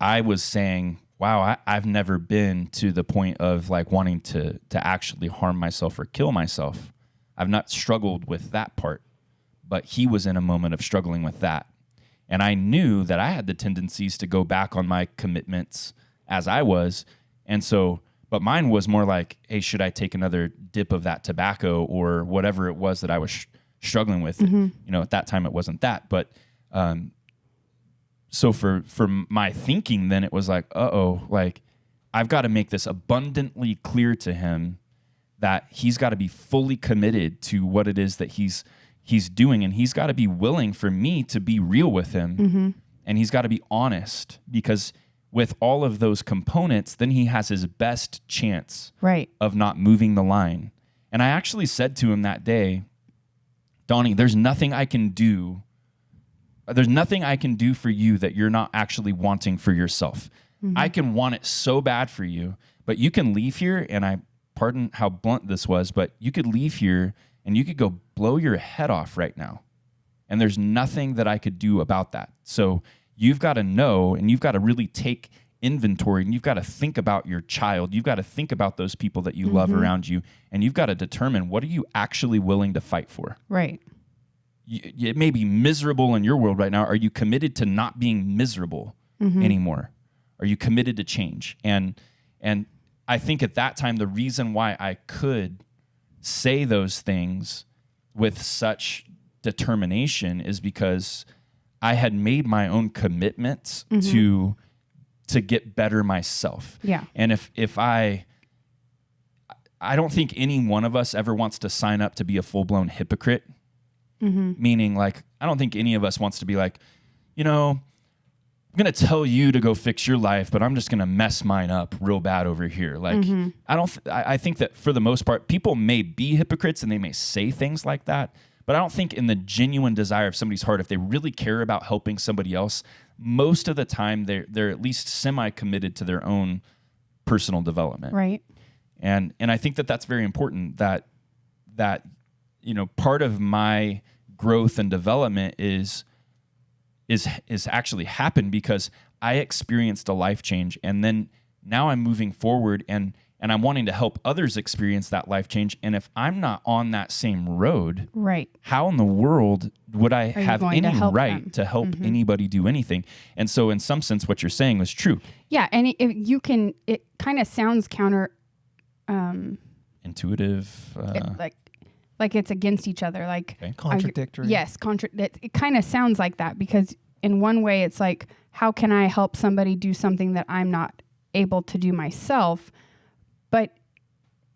I was saying, wow, I've never been to the point of like wanting to actually harm myself or kill myself. I've not struggled with that part, but he was in a moment of struggling with that. And I knew that I had the tendencies to go back on my commitments as I was. And so, but mine was more like, hey, should I take another dip of that tobacco or whatever it was that I was struggling with? Mm-hmm. At that time it wasn't that. But so for my thinking, then it was like, like I've got to make this abundantly clear to him that he's got to be fully committed to what it is that he's doing, and he's got to be willing for me to be real with him, mm-hmm. and he's got to be honest, because with all of those components, then he has his best chance of not moving the line. And I actually said to him that day, Donnie, there's nothing I can do for you that you're not actually wanting for yourself. Mm-hmm. I can want it so bad for you, but you can leave here, and I pardon how blunt this was, but you could leave here and you could go blow your head off right now. And there's nothing that I could do about that. So you've got to know, and you've got to really take inventory, and you've got to think about your child. You've got to think about those people that you mm-hmm. love around you, and you've got to determine, what are you actually willing to fight for? Right. It may be miserable in your world right now. Are you committed to not being miserable mm-hmm. anymore? Are you committed to change? And I think at that time, the reason why I could say those things with such determination is because I had made my own commitments mm-hmm. to get better myself. Yeah. And if I don't think any one of us ever wants to sign up to be a full-blown hypocrite. Mm-hmm. Meaning, like, I don't think any of us wants to be like, I'm going to tell you to go fix your life, but I'm just going to mess mine up real bad over here. Like, mm-hmm. I think that for the most part, people may be hypocrites and they may say things like that, but I don't think in the genuine desire of somebody's heart, if they really care about helping somebody else, most of the time they're at least semi-committed to their own personal development. Right. And I think that that's very important, that part of my growth and development is actually happened because I experienced a life change, and then now I'm moving forward and I'm wanting to help others experience that life change. And if I'm not on that same road, right, how in the world would I have any right to help mm-hmm. anybody do anything? And so in some sense, what you're saying was true. Yeah. And it kind of sounds counter intuitive. like it's against each other. Like contradictory. Yes, it kind of sounds like that, because in one way it's like, how can I help somebody do something that I'm not able to do myself? But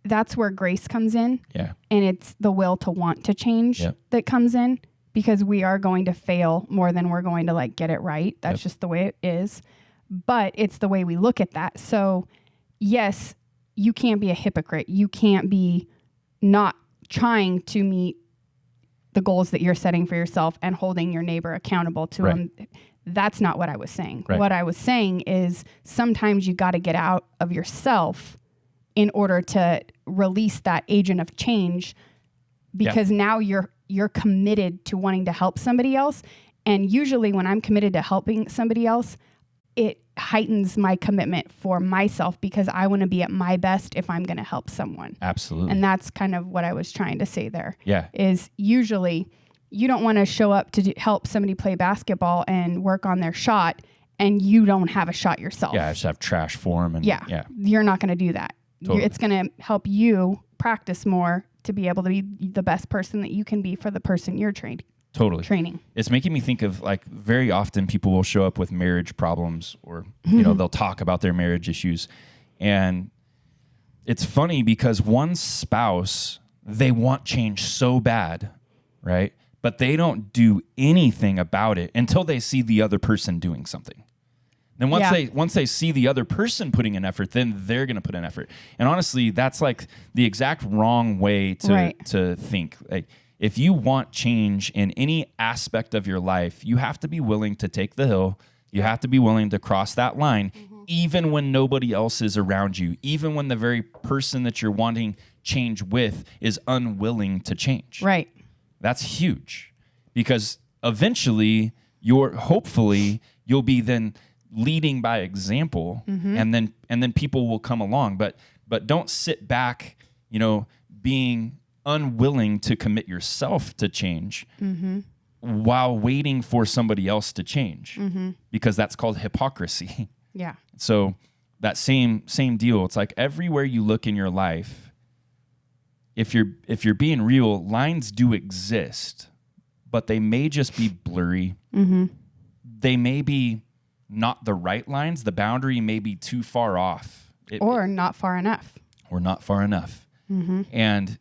that's where grace comes in. Yeah. And it's the will to want to change that comes in, because we are going to fail more than we're going to like get it right. That's just the way it is. But it's the way we look at that. So yes, you can't be a hypocrite. You can't be not trying to meet the goals that you're setting for yourself and holding your neighbor accountable to them. That's not what I was saying. Right. What I was saying is sometimes you got to get out of yourself in order to release that agent of change, because now you're committed to wanting to help somebody else. And usually when I'm committed to helping somebody else, it heightens my commitment for myself, because I want to be at my best if I'm going to help someone. Absolutely. And that's kind of what I was trying to say there. Yeah. Is usually you don't want to show up to help somebody play basketball and work on their shot, and you don't have a shot yourself. Yeah, I just have trash form. And You're not going to do that. Totally. It's going to help you practice more to be able to be the best person that you can be for the person you're training. It's making me think of, like, very often people will show up with marriage problems, or they'll talk about their marriage issues, and it's funny because one spouse, they want change so bad, right? But they don't do anything about it until they see the other person doing something. Then once they see the other person putting an effort, then they're going to put an effort. And honestly, that's like the exact wrong way to think. Like, if you want change in any aspect of your life, you have to be willing to take the hill. You have to be willing to cross that line, even when nobody else is around you, even when the very person that you're wanting change with is unwilling to change. Right. That's huge, because eventually hopefully you'll be then leading by example, and then people will come along. But don't sit back, being unwilling to commit yourself to change while waiting for somebody else to change, because that's called hypocrisy. Yeah. So that same deal. It's like everywhere you look in your life, if you're being real, lines do exist, but they may just be blurry. They may be not the right lines. The boundary may be too far off, or not far enough. And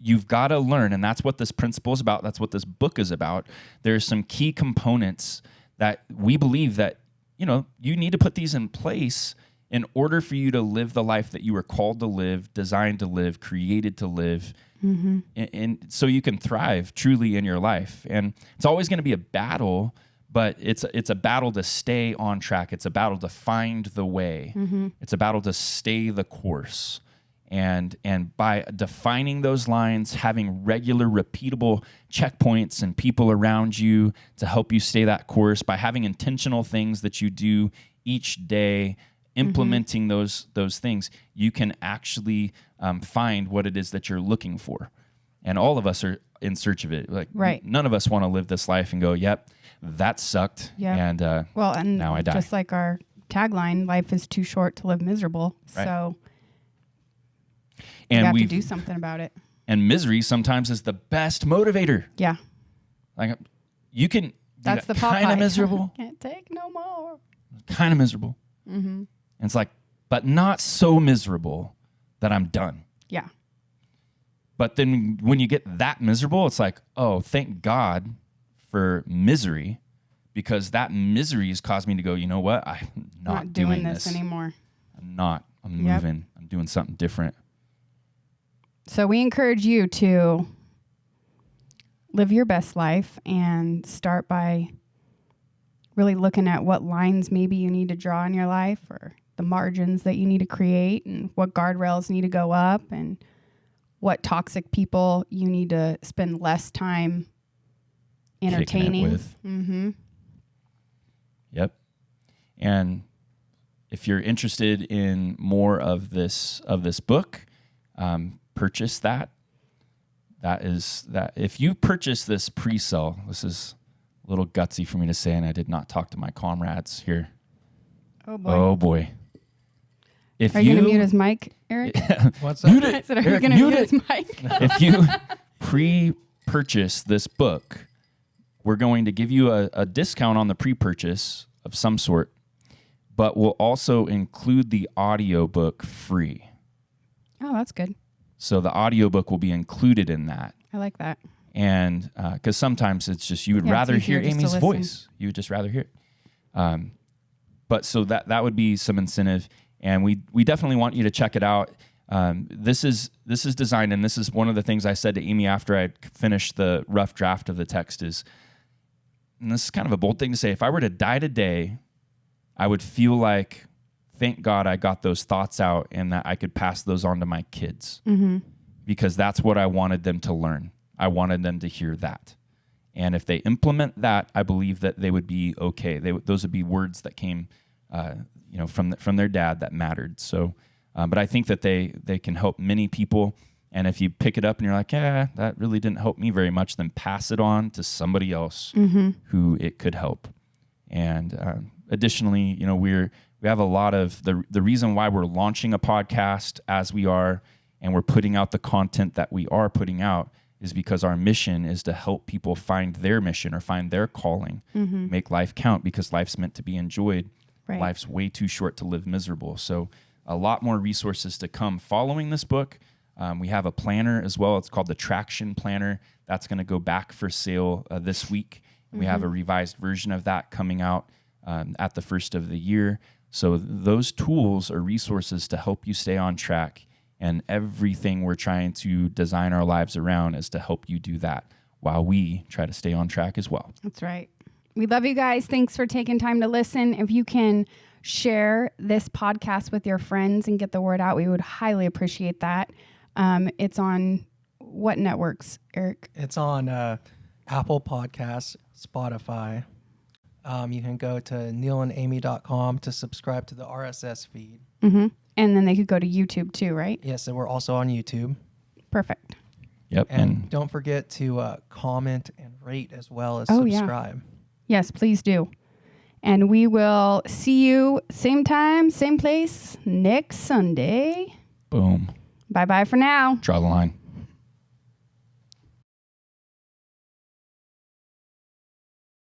you've got to learn, and that's what this principle is about. That's what this book is about. There's some key components that we believe that, you need to put these in place in order for you to live the life that you were called to live, designed to live, created to live, and so you can thrive truly in your life. And it's always going to be a battle, but it's a battle to stay on track. It's a battle to find the way. It's a battle to stay the course. And by defining those lines, having regular, repeatable checkpoints and people around you to help you stay that course, by having intentional things that you do each day, implementing those things, you can actually find what it is that you're looking for. And all of us are in search of it. Like, none of us want to live this life and go, yep, that sucked. And now I die. Just like our tagline, life is too short to live miserable. Right. So and we have to do something about it. And misery sometimes is the best motivator. Yeah. Like, you can That's the kind of miserable. Can't take no more. Kind of miserable. And it's like, but not so miserable that I'm done. Yeah. But then when you get that miserable, it's like, oh, thank God for misery, because that misery has caused me to go, you know what? I'm not doing this anymore. I'm moving. I'm doing something different. So we encourage you to live your best life and start by really looking at what lines maybe you need to draw in your life, or the margins that you need to create, and what guardrails need to go up, and what toxic people you need to spend less time entertaining with. Yep. And if you're interested in more of this book, purchase that. That is that. If you purchase this presale, this is a little gutsy for me to say, and I did not talk to my comrades here. Oh boy. Are you going to mute his mic, Erik? What's up? Are you going to mute his mic? If you pre-purchase this book, we're going to give you a discount on the pre-purchase of some sort, but we'll also include the audiobook free. Oh, that's good. So the audiobook will be included in that. I like that. And because sometimes it's just you would rather hear Amy's voice. You would just rather hear it. But so that would be some incentive. And we definitely want you to check it out. This is designed, and this is one of the things I said to Amy after I finished the rough draft of the text is, and this is kind of a bold thing to say, if I were to die today, I would feel like, thank God I got those thoughts out and that I could pass those on to my kids. Mm-hmm. Because that's what I wanted them to learn. I wanted them to hear that. And if they implement that, I believe that they would be okay. Those would be words that came from their dad that mattered. So, but I think that they can help many people. And if you pick it up and you're like, yeah, that really didn't help me very much, then pass it on to somebody else who it could help. And additionally, we have a lot of the reason why we're launching a podcast as we are, and we're putting out the content that we are putting out, is because our mission is to help people find their mission or find their calling, make life count, because life's meant to be enjoyed. Right. Life's way too short to live miserable. So a lot more resources to come following this book. We have a planner as well. It's called the Traction Planner. That's going to go back for sale this week. We have a revised version of that coming out at the first of the year. So those tools are resources to help you stay on track. And everything we're trying to design our lives around is to help you do that while we try to stay on track as well. That's right. We love you guys. Thanks for taking time to listen. If you can share this podcast with your friends and get the word out, we would highly appreciate that. It's on what networks, Erik? It's on Apple Podcasts, Spotify. You can go to nealandamie.com to subscribe to the RSS feed. Mm-hmm. And then they could go to YouTube too, right? Yes, and we're also on YouTube. Perfect. Yep. And don't forget to comment and rate as well as subscribe. Yeah. Yes, please do. And we will see you same time, same place next Sunday. Boom. Bye-bye for now. Draw the line.